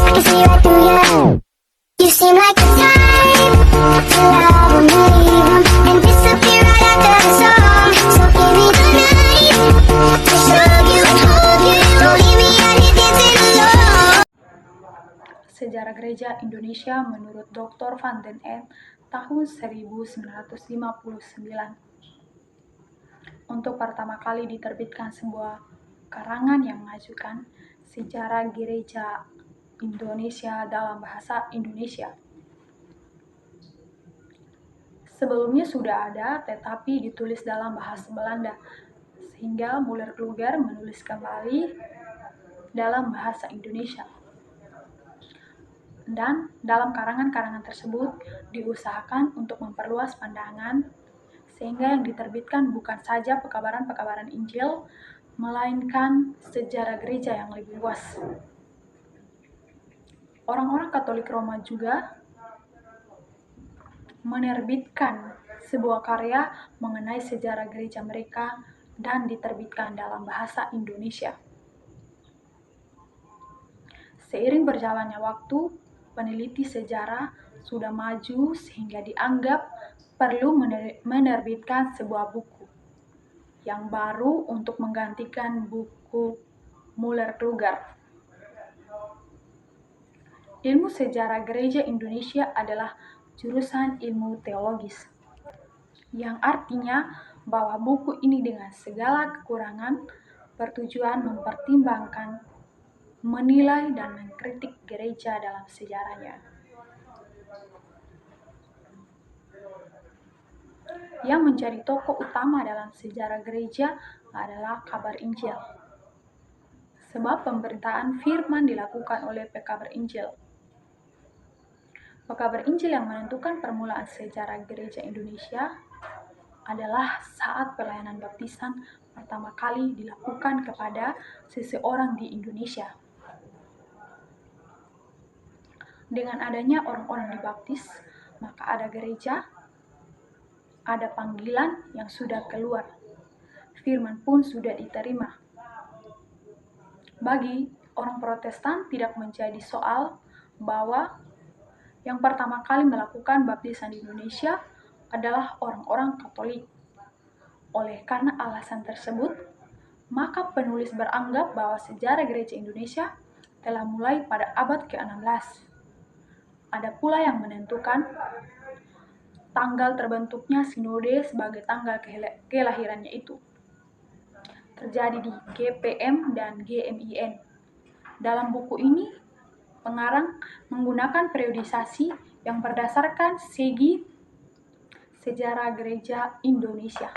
I can see right through you. You seem like the type to love and leave and disappear right after the song. So give me the night to show you and hold you. Don't leave me out here dancing alone. Sejarah Gereja Indonesia menurut Dr. Van den End tahun 1959. Untuk pertama kali diterbitkan sebuah karangan yang mengajukan sejarah gereja Indonesia dalam bahasa Indonesia. Sebelumnya sudah ada, tetapi ditulis dalam bahasa Belanda, sehingga Müller-Kluger menulis kembali dalam bahasa Indonesia. Dan dalam karangan-karangan tersebut diusahakan untuk memperluas pandangan, sehingga yang diterbitkan bukan saja pekabaran-pekabaran Injil, melainkan sejarah gereja yang lebih luas. Orang-orang Katolik Roma juga menerbitkan sebuah karya mengenai sejarah gereja mereka dan diterbitkan dalam bahasa Indonesia. Seiring berjalannya waktu, peneliti sejarah sudah maju sehingga dianggap perlu menerbitkan sebuah buku yang baru untuk menggantikan buku Müller-Kluger. Ilmu sejarah gereja Indonesia adalah jurusan ilmu teologis, yang artinya bahwa buku ini dengan segala kekurangan bertujuan mempertimbangkan, menilai, dan mengkritik gereja dalam sejarahnya. Yang menjadi tokoh utama dalam sejarah gereja adalah kabar Injil, sebab pemberitaan firman dilakukan oleh pekabar Injil. Pekabar Injil yang menentukan permulaan sejarah gereja Indonesia adalah saat pelayanan baptisan pertama kali dilakukan kepada seseorang di Indonesia. Dengan adanya orang-orang dibaptis, maka ada gereja, ada panggilan yang sudah keluar, firman pun sudah diterima. Bagi orang Protestan tidak menjadi soal bahwa yang pertama kali melakukan baptisan di Indonesia adalah orang-orang Katolik. Oleh karena alasan tersebut, maka penulis beranggap bahwa sejarah gereja Indonesia telah mulai pada abad ke-16. Ada pula yang menentukan tanggal terbentuknya sinode sebagai tanggal kelahirannya itu. Terjadi di GPM dan GMIN. Dalam buku ini, pengarang menggunakan periodisasi yang berdasarkan segi sejarah gereja Indonesia.